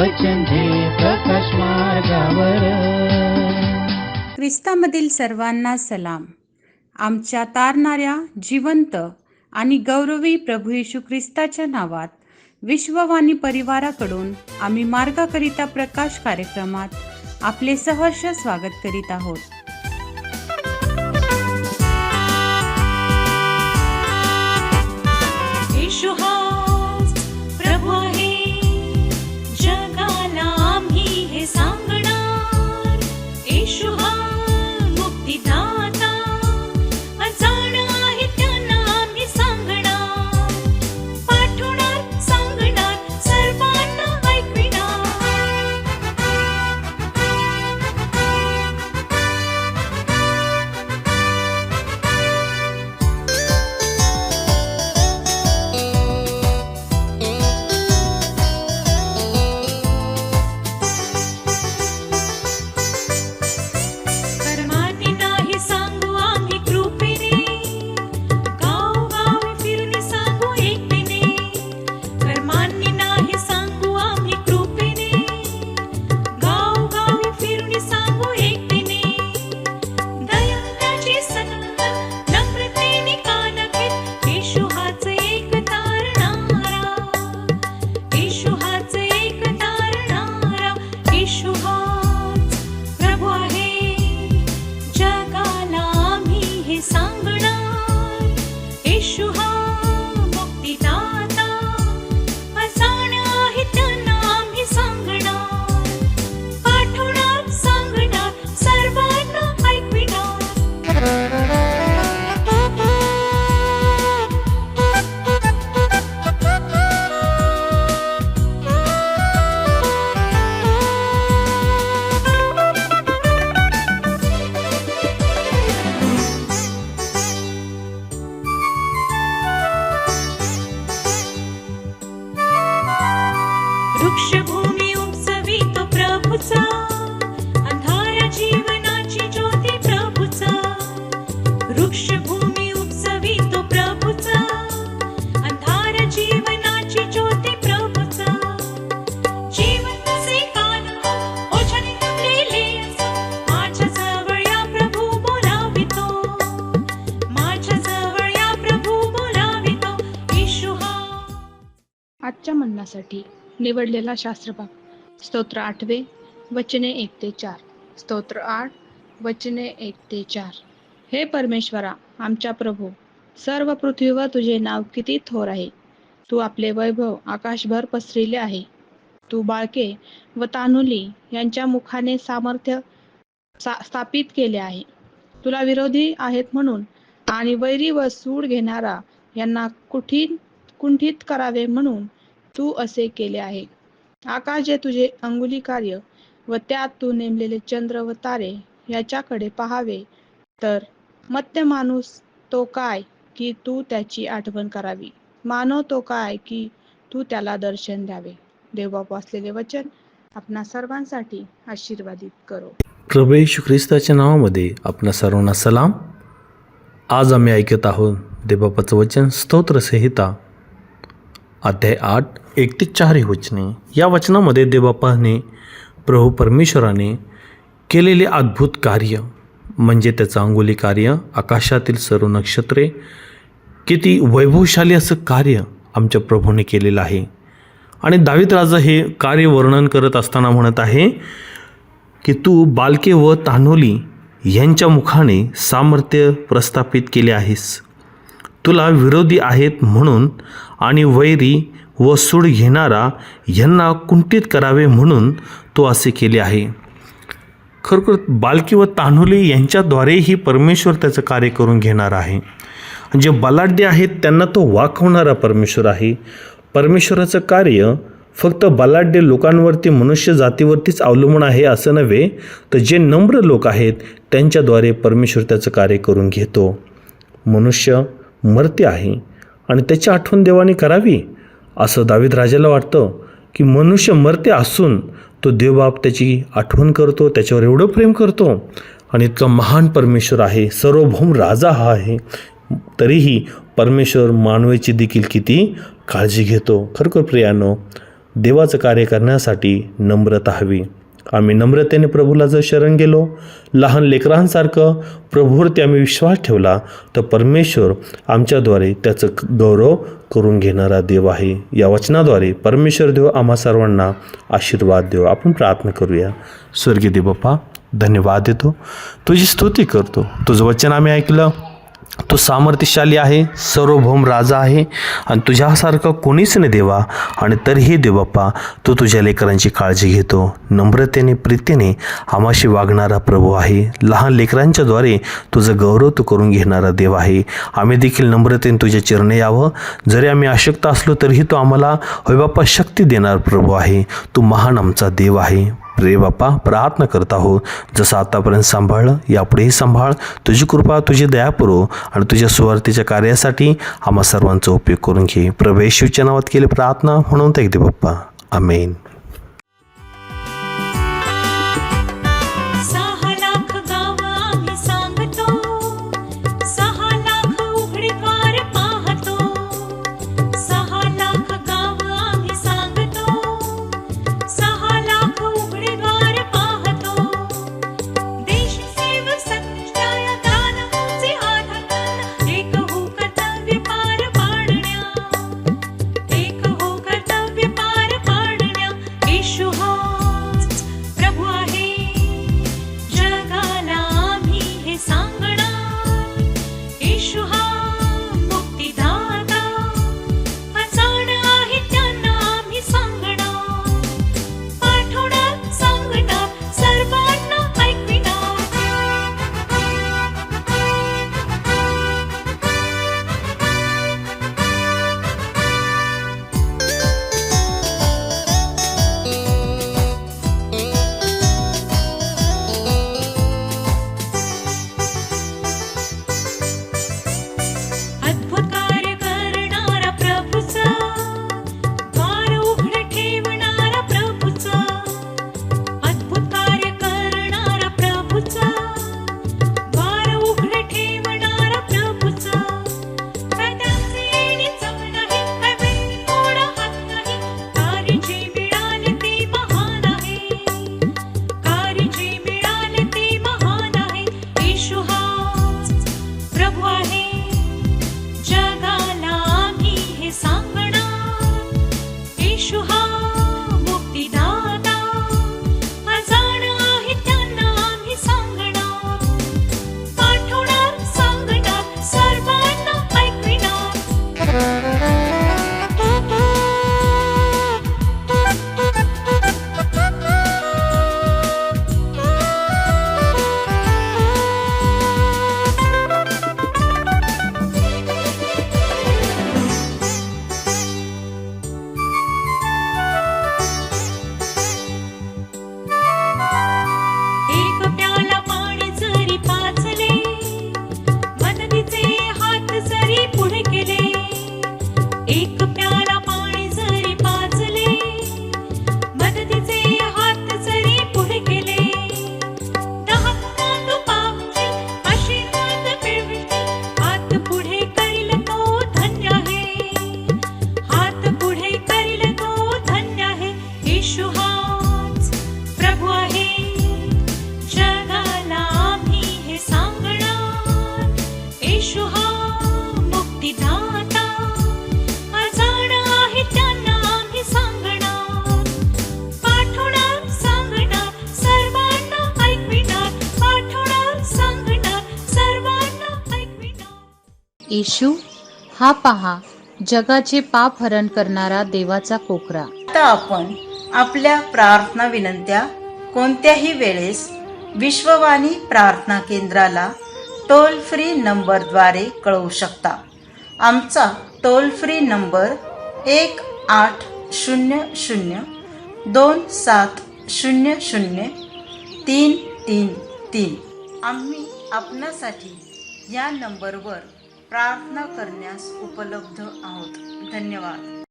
वचन दे प्रकाश मार्गावर. ख्रिस्तामधील सर्वांना सलाम. आमच्या तारणाऱ्या, जिवंत आणि गौरवी प्रभू येशू ख्रिस्ताच्या नावात विश्ववाणी परिवाराकडून आम्ही मार्गाकरिता प्रकाश कार्यक्रमात आपले सहर्ष स्वागत करीत आहोत. येशू हाच प्रभू आहे, जगाला आम्ही हे सांगणार. येशू हा मुक्तिदाता, अजाण आहे त्यांना आम्ही सांगणार. पाठवणार, सांगणार, सर्वांना ऐकविणार. कर्माने नाही सांगू आम्ही कृपेने, गावोगावी फिरून सांगू एकतेने. कर्माने नाही सांगू आम्ही कृपेने, गावोगावी फिरून सांगू एकतेने. दयाळाची संगत नम्रतेने कान घेत, येशू हाच एक तारणारा. येशू हाच एक तारणारा. येशू हाच प्रभू आहे, जगाला आम्ही हे सांगणार. येशू हा मुक्तिदाता, अजाण आहे त्यांना आम्ही सांगणार. पाठवणार, सांगणार, सर्वांना ऐकविणार. वृक्षभूमी उपसवितो प्रभूचा, अंधारा जीवनाची ज्योती प्रभूचा. वृक्षभूमी उपसवितो प्रभूचा, अंधारा जीवनाची ज्योती प्रभूचा. जीवनाचे कान ओझाने नमलेले असो, माझ्या जवळ या प्रभू बोलावितो. माझ्या जवळ या प्रभू बोलावितो. येशू हा. आजच्या म्हणण्यासाठी निवडलेला शास्त्रभाग स्तोत्र 8 वचने 1 ते 4. स्तोत्र 8 वचने 1 ते 4. हे परमेश्वरा, आमच्या प्रभू, सर्व पृथ्वीवर तुझे नाव किती थोर आहे. तू आपले वैभव आकाशभर पसरले आहे. तू बाळके व तान्हुली यांच्या मुखाने सामर्थ्य स्थापित केले आहे. तुला विरोधी आहेत म्हणून आणि वैरी व सूड घेणारा यांना कुंठित करावे म्हणून तू असे केले आहे. आकाश जे तुझे अंगुली कार्य व त्यात तू नेमलेले चंद्र व तारे याच्याकडे पाहावे, तर मत्य माणूस तो काय की तू त्याची आठवण करावी, मानव तो काय की तू त्याला दर्शन द्यावे. देवबाप वाचलेले वचन आपणा सर्वांसाठी आशीर्वादित करो. प्रभू येशू ख्रिस्ताच्या नावामध्ये आपणा सर्वांना सलाम. आज आम्ही ऐकत आहोत देवबापाचं वचन स्तोत्र संहिता अध्याय 8 1 ते 4 ही वचने. या वचनामध्ये देवबापाने प्रभू परमेश्वराने केलेले अद्भुत कार्य म्हणजे त्याचं अंगुली कार्य, आकाशातील सर्व नक्षत्रे, किती वैभवशाली असं कार्य आमच्या प्रभूने केलेलं आहे. आणि दावीद राजा हे कार्य वर्णन करत असताना म्हणत आहे की तू बालके व तान्हुली यांच्या मुखाने सामर्थ्य प्रस्थापित केले आहेस. तुला विरोधी आहेत म्हणून आणि वैरी व सूड घेणारा यांना कुंठित करावे म्हणून तो असे केले आहे. खरोखर बालकी व तान्हुली यांच्याद्वारेही परमेश्वर त्याचं कार्य करून घेणार आहे. जे बलाढ्य आहेत त्यांना तो वाकवणारा परमेश्वर आहे. परमेश्वराचं कार्य फक्त बलाढ्य लोकांवरती, मनुष्य जातीवरतीच अवलंबून आहे असं नव्हे, तर जे नम्र लोक आहेत त्यांच्याद्वारे परमेश्वर त्याचं कार्य करून घेतो. मनुष्य मर्त्य आहे आणि त्याची आठवण देवाने करावी असं दावीद राजाला वाटतं की मनुष्य मर्त्य असून तो देवबाप त्याची आठवण करतो, त्याच्यावर एवढं प्रेम करतो आणि इतका महान परमेश्वर आहे, सार्वभौम राजा हा आहे, तरीही परमेश्वर मानवाची देखील किती काळजी घेतो. खरोखर प्रियानो, देवाचं कार्य करण्यासाठी नम्रता हवी. आम्ही नम्रतेने प्रभूला जर शरण गेलो, लहान लेकरांसारखं प्रभूवरती आम्ही विश्वास ठेवला, तर परमेश्वर आमच्याद्वारे त्याचं गौरव करून घेणारा देव आहे. या वचनाद्वारे परमेश्वर देव आम्हा सर्वांना आशीर्वाद देव. आपण प्रार्थना करूया. स्वर्गीय देव बाप्पा, धन्यवाद देतो, तुझी स्तुती करतो. तुझं वचन आम्ही ऐकलं. तू सामर्थ्यशाली आहे, सार्वभौम राजा आहे आणि तुझ्यासारखं कोणीच नाही देवा. आणि तरीही देव बाप्पा, तू तुझ्या लेकरांची काळजी घेतो. नम्रतेने प्रीतीने आम्हाशी वागणारा प्रभू आहे. लहान लेकरांच्याद्वारे तुझं गौरव तू करून घेणारा देव आहे. आम्ही देखील नम्रतेने तुझ्या चरणी यावं. जरी आम्ही अशक्त असलो तरीही तू आम्हाला होय बाप्पा शक्ती देणार प्रभू आहे. तू महान आमचा देव आहे. रे बाप्पा, प्रार्थना करत आहोत, जसं आतापर्यंत सांभाळलं यापुढेही सांभाळ. तुझी कृपा, तुझी दया पुरव आणि तुझ्या सुवार्थीच्या कार्यासाठी आम्हा सर्वांचा उपयोग करून घे. प्रभू येशूच्या नावात केली प्रार्थना म्हणून ते दे बाप्पा. आमेन. 6 लाख गाव आम्ही सांगतो, 6 लाख उघडीद्वार पाहतो. 6 लाख गाव आम्ही सांगतो, 6 लाख उघडीद्वार पाहतो. देश सेव सत्याच्या दानाचे आधार, एक हो कर्तव्य पार पाडण्या, एक हो कर्तव्य पार पाडण्या. येशू हाच प्रभू आहे, जगाला आम्ही हे सांगणार. येशू हा मुक्तिदाता, अचाण आहे त्यांना आम्ही सांगणार. पाठवणार, सांगणार, सर्वांना ऐकविणार. अद्भुत कार्य करणारा प्रभूचा, द्वार उघडे ठेवणारा प्रभूचा. अद्भुत कार्य करणारा प्रभूचा, द्वार उघडे ठेवणारा प्रभूचा. काय त्याचे येणीचं नाही, काय व्यक्ती थोडा हात नाही. कार्य जे मिळाले ते महान आहे, कार्य जे मिळाले ते महान आहे. येशू हाच प्रभू आहे, जगाला आम्ही हे सांगणार. येशू हा मुक्तिदाता, अजाण आहे त्यांना आम्ही सांगणार. पाठवणार, सांगणार, सर्वांना ऐकविणार. एक प्याला पाणी जरी पाजले, मदतीचे हात जरी पुढे केले. एक प्याला पाणी जरी पाजले, मदतीचे हात जरी पुढे केले. 10 तांदूळ पावतील, आशीर्वाद मिळवितील. हात पुढे करील तो धन्य आहे, हात पुढे करील तो धन्य आहे. येशू हाच प्रभू आहे, जगाला आम्ही हे सांगणार. येशू हा मुक्तिदाता, अजाण आहे त्यांना आम्ही सांगणार. पाठवणार, सांगणार, सर्वांना ऐकविणार. पाठवणार, सांगणार, सर्वांना ऐकविणार. येशू हा पहा, जगाचे पाप हरण करणारा देवाचा कोकरा. आता आपण आपल्या प्रार्थना विनंत्या कोणत्याही वेळेस विश्ववाणी प्रार्थना केंद्राला टोल फ्री नंबरद्वारे कळवू शकता. आमचा टोल फ्री नंबर 1-800-2700-333. आम्ही आपणासाठी या नंबरवर प्रार्थना करण्यास उपलब्ध आहोत. धन्यवाद.